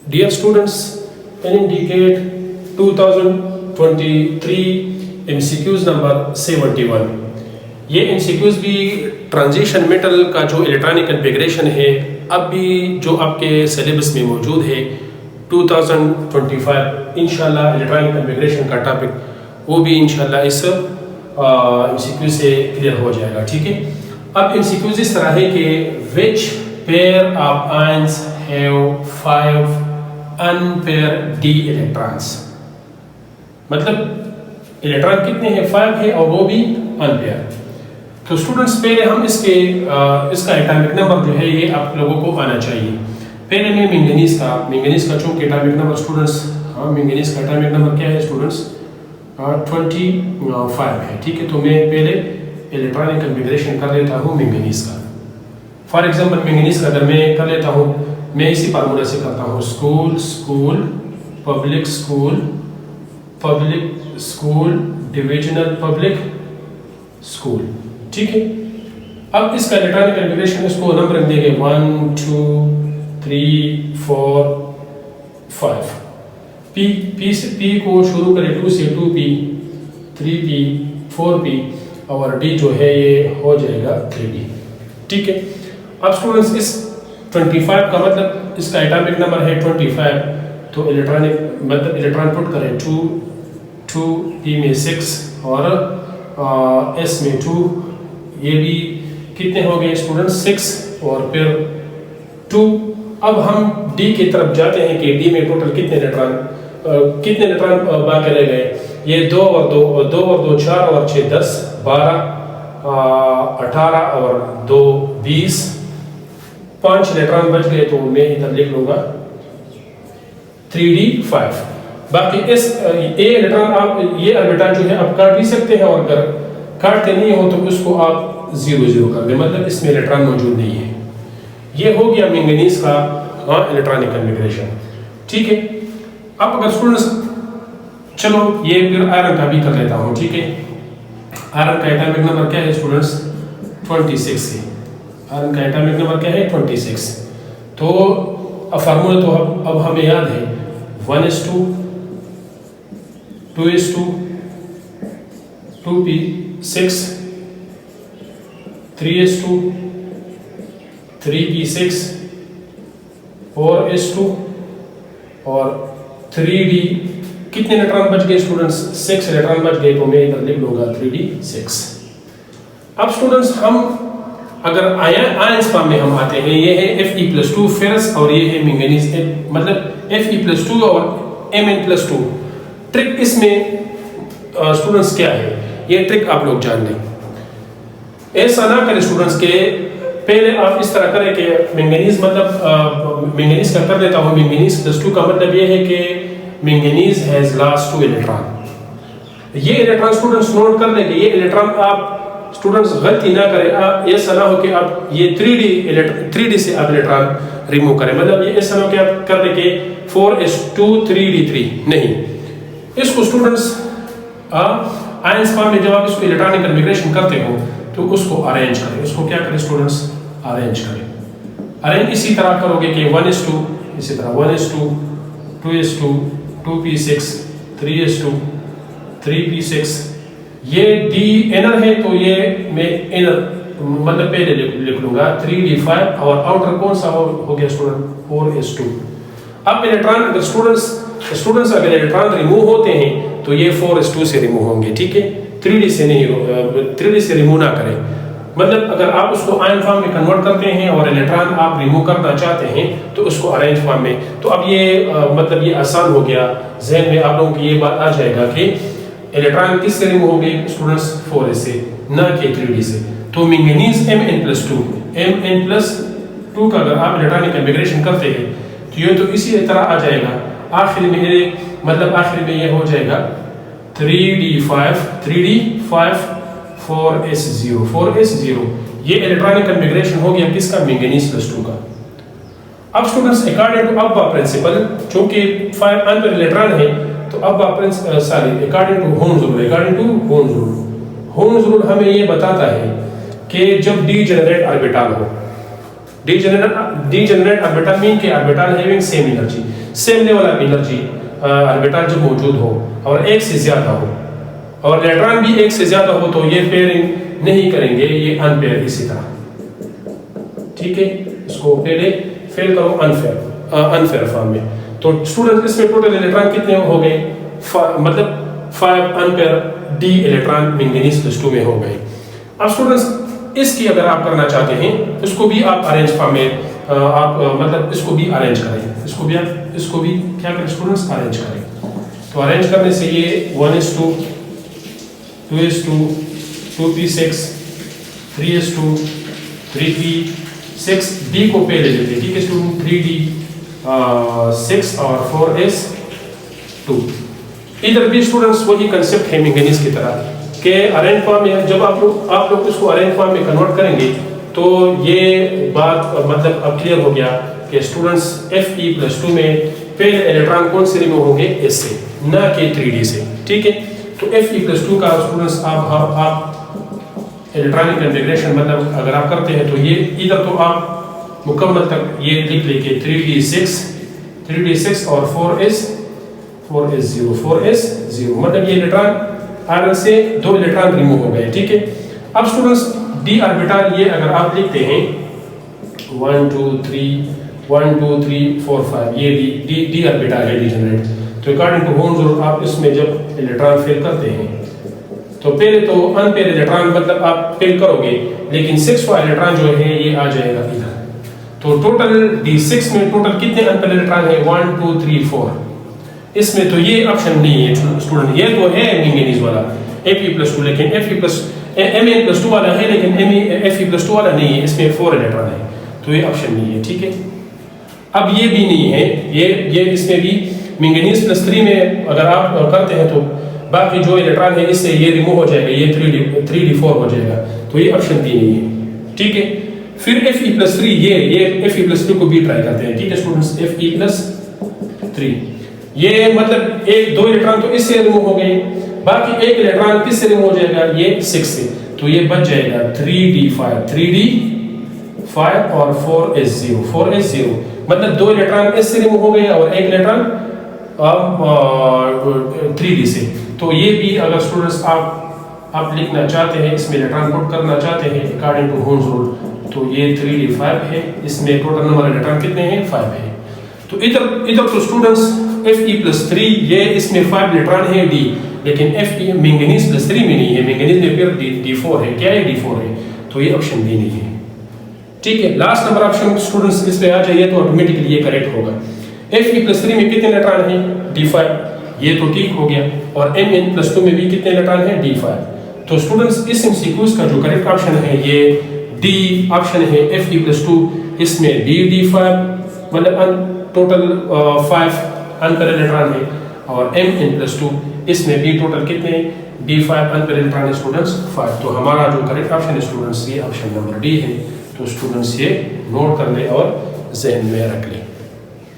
Dear students, indicate 2023 MCQs number 71। ये MCQs भी transition metal का जो इलेक्ट्रॉनिक कॉन्फ़िगरेशन है अब भी जो आपके सिलेबस में मौजूद है 2025 इंशाल्लाह इलेक्ट्रॉनिक कॉन्फ़िगरेशन का टॉपिक वो भी इंशाल्लाह इस MCQ से क्लियर हो जाएगा। ठीक है, अब MCQs इस तरह है कि which pair of ions have 5 unpaired d electrons, मतलब इलेक्ट्रॉन कितने हैं 5 है और वो भी अनपेयर। तो स्टूडेंट्स पहले हम इसका एटॉमिक नंबर जो है ये आप लोगों को आना चाहिए। पहले मैं मैंगनीज का चूंकि एटॉमिक नंबर स्टूडेंट्स मैंगनीज का एटॉमिक नंबर क्या है स्टूडेंट्स 25 है। ठीक है, तो मैं पहले इलेक्ट्रॉनिक कॉन्फ़िगरेशन कर लेता हूँ मैंगनीज का। फॉर एग्जांपल मैंगनीज का अगर मैं कर लेता हूँ, मैं इसी फार्मूला से करता हूँ school public school divisional public school. ठीक है, अब इसका इलेक्ट्रॉनिक कॉन्फ़िगरेशन इसको नंबर देंगे 1 2 3 4 5। पी को शुरू करें 2 से 2p 3p 4p और डी जो है ये हो जाएगा 3d। ठीक है, अब स्टूडेंट्स इस 25 का मतलब इसका एटॉमिक नंबर है 25, तो इलेक्ट्रॉन पुट करें 2 p में 6 और s में 2, ये भी कितने हो गए स्टूडेंट्स 6 और फिर 2। अब हम d की तरफ जाते हैं कि d में टोटल कितने इलेक्ट्रॉन बाकी रह गए। ये 2 और 2 4 और 6 10 12 18 और 2 20 5 इलेक्ट्रॉन बच गए, तो मैं इधर लिख लूंगा 3d5। बाकी इस ए इलेक्ट्रॉन आप ये ऑर्बिटल जो है आप काट भी सकते हैं और अगर काटते नहीं हो तो उसको आप 0 कर दें, मतलब इसमें इलेक्ट्रॉन मौजूद नहीं है। ये हो गया मैंगनीज का इलेक्ट्रॉनिक कॉन्फ़िगरेशन। ठीक है, अब अगर स्टूडेंट्स चलो ये फिर आयरन का भी कर लेता हूँ। ठीक है, आयरन का एटॉमिक नंबर क्या है स्टूडेंट्स 26 है। आयरन का एटॉमिक नंबर क्या है 26। तो फार्मूला तो अब हमें याद है 1s2 2s2 2p6 3s2 3p6 4s2 और 3d कितने इलेक्ट्रॉन बच गए स्टूडेंट्स 6 इलेक्ट्रॉन बच गए, तो मैं इधर लिख लूंगा 3d6। अब स्टूडेंट्स हम अगर आयंस फॉर्म में हम आते हैं, ये है Fe+2 फेरस और ये है मैंगनीज, मतलब Fe+2 और Mn+2। ट्रिक इसमें स्टूडेंट्स क्या है, ये ट्रिक आप लोग जान लें। ऐसा ना करें स्टूडेंट्स के पहले आप इस तरह करें कि मैंगनीज मैंगनीज का कर लेता हूँ मैंगनीज+2 का मतलब ये है कि मैंगनीज हैज लॉस्ट 2 इलेक्ट्रॉन। ये इलेक्ट्रॉन स्टूडेंट्स नोट कर लेंगे, ये इलेक्ट्रॉन आप स्टूडेंट्स गलती ना करें, आप ऐसा ना हो कि आप ये 3d से आप इलेक्ट्रॉन रिमूव करें, मतलब ये ऐसा ना हो कि आप कर दें कि 4s2 3d3 नहीं। इसको स्टूडेंट्स आयंस फॉर्म में जब आप इसको इलेक्ट्रॉनिक कॉन्फ़िगरेशन करते हो तो उसको अरेंज करें। उसको क्या करें स्टूडेंट्स अरेंज करें। अरेंज इसी तरह करोगे कि 1s2 इसी तरह 1s2 2s2 2p6 3s2 3p6 ये डी इनर है, तो ये मैं इनर मतलब पहले लिख लूंगा 3d5 और आउटर कौन सा हो गया स्टूडेंट 4s2। अब इलेक्ट्रॉन अगर स्टूडेंट्स अगर इलेक्ट्रॉन रिमूव होते हैं तो ये 4s2 से रिमूव होंगे। ठीक है, 3d से नहीं, 3d से रिमूव ना करें। मतलब अगर आप उसको आयन फॉर्म में कन्वर्ट करते हैं और इलेक्ट्रॉन आप रिमूव करना चाहते हैं तो उसको अरेंज फॉर्म में, तो अब ये मतलब ये आसान हो गया, जहन में आप लोगों की ये बात आ जाएगा कि इलेक्ट्रॉन किससे रिमूव होंगे स्टूडेंट्स 4s से, ना कि 3d से। तो मैंगनीज Mn+2 का अगर आप इलेक्ट्रॉनिक कॉन्फ़िगरेशन करते हैं तो ये तो इसी तरह आ जाएगा। आखिर में ये हो जाएगा 3d5 4s0 ये इलेक्ट्रॉनिक कॉन्फ़िगरेशन हो गया किसका मैंगनीज+2 का। अब स्टूडेंट्स अकॉर्डिंग टू अब्बा प्रिंसिपल, चूंकि 5 अनपेयर इलेक्ट्रॉन है तो अब्बा अकॉर्डिंग टू होम्स रूल हमें ये बताता है कि जब डीजेनरेट ऑर्बिटल हो, डीजेनरेट ऑर्बिटल मीन के orbital having same energy. Same level of energy orbital जब मौजूद हो और एक से ज़्यादा हो और इलेक्ट्रॉन भी एक से ज़्यादा हो तो ये पेयरिंग नहीं करेंगे, ये अनपेयर इसी तरह। ठीक है, इसको पहले फेल करो अनफेयर फॉर्म में। तो स्टूडेंट इसमें टोटल इलेक्ट्रॉन कितने हो गए, मतलब 5 अनपेयर डी इलेक्ट्रॉन मैंगनीज +2 में हो गए। अब स्टूडेंट्स इसकी अगर आप करना चाहते हैं इसको भी आप अरेंज फॉर्म में आप मतलब इसको भी अरेंज करें, इसको भी क्या करें स्टूडेंट्स, अरेंज करें। तो अरेंज करने से ये 1:2, 2:2, 2p6, 3:2, 3p6 डी को पहले लेते हैं। ठीक है स्टूडेंट, 3d 6 और 4s2। इधर भी स्टूडेंट्स वही कंसेप्ट है मैंगनीज की तरह के अरेंज फॉर्म में जब आप लोग इसको अरेंज फॉर्म में कन्वर्ट करेंगे तो ये बात मतलब अब क्लियर हो गया कि स्टूडेंट्स Fe+2 में पहले इलेक्ट्रॉन कौन से रिमूव होंगे, S से, ना कि 3d से। ठीक है, तो Fe+2 का स्टूडेंट्स आप इलेक्ट्रॉनिक कॉन्फ़िगरेशन मतलब अगर आप करते हैं तो ये इधर तो आप मुकम्मल तक ये लिख लेंगे 3d6 और 4s0 मतलब ये इलेक्ट्रॉन आयरन से 2 इलेक्ट्रॉन रिमूव हो गए। ठीक है, अब स्टूडेंट्स डी ऑर्बिटल ये अगर आप लिखते हैं 1 2 3 4 5 ये डी ऑर्बिटल है डिजेनरेट। तो अकॉर्डिंग टू होम्स रूल आप इसमें जब इलेक्ट्रॉन फिल करते हैं तो पहले तो अनपेयर इलेक्ट्रॉन मतलब आप फिल करोगे, लेकिन 6 वाला इलेक्ट्रॉन जो है ये आ जाएगा इधर। तो टोटल D6 में टोटल कितने अनपेयर इलेक्ट्रॉन है, 1 2 3 4। इसमें तो ये ऑप्शन नहीं है स्टूडेंट, ये तो है मैंगनीज वाला Fe+2, लेकिन Ma+2 वाला है लेकिन Fe+2 वाला नहीं है, इसमें 4 इलेक्ट्रॉन है तो ये ऑप्शन नहीं है। ठीक है, अब ये भी नहीं है, ये इसमें भी मैंगनीज +3 में अगर आप करते हैं तो बाकी जो इलेक्ट्रॉन है इससे ये रिमूव हो जाएगा, ये 3d4 हो जाएगा, तो ये ऑप्शन डी नहीं है। ठीक है, फिर Fe+3 ये Fe+3 को भी ट्राई करते हैं। ठीक है स्टूडेंट्स, Fe+3 ये मतलब 1-2 इलेक्ट्रॉन तो इससे रिमूव हो गए, बाकी एक इलेक्ट्रॉन किससे रिमूव हो जाएगा, ये 6 से, तो ये बच जाएगा 3d5 और 4s0 मतलब 2 इलेक्ट्रॉन इससे रिमूव हो गए और एक इलेक्ट्रॉन 3d से। तो ये भी अगर स्टूडेंट्स आप लिखना चाहते हैं, इसमें इलेक्ट्रॉन पुट करना चाहते हैं अकॉर्डिंग टू होम्स रूल, तो ये 3d5 है, इसमें टोटल नंबर इलेक्ट्रॉन कितने हैं, 5 है। तो इधर तो स्टूडेंट्स Fe+3 ये इसमें 5 इलेक्ट्रॉन है D, लेकिन मैंगनीज +3 में नहीं है, मैंगनीज में फिर D4 है। क्या है, D4 है, तो ये ऑप्शन B नहीं है। ठीक है, लास्ट नंबर ऑप्शन स्टूडेंट्स इस पे आ जाइए तो ऑटोमेटिकली ये करेक्ट होगा। Fe+3 में कितने इलेक्ट्रॉन है, D5, ये तो ठीक हो गया, और Mn+2 में भी कितने इलेक्ट्रॉन है, D5। तो स्टूडेंट्स इस MCQs का जो करेक्ट ऑप्शन है ये D ऑप्शन है, Fe+2 इसमें D5 मतलब टोटल 5 अनपेयर इलेक्ट्रॉन है, और Mn+2 इसमें भी टोटल कितने, D5 अनपेयर इलेक्ट्रॉन है स्टूडेंट्स 5। तो हमारा जो करेक्ट ऑप्शन है स्टूडेंट्स ये ऑप्शन नंबर D है। तो स्टूडेंट्स ये नोट कर ले और जहन में रख ले।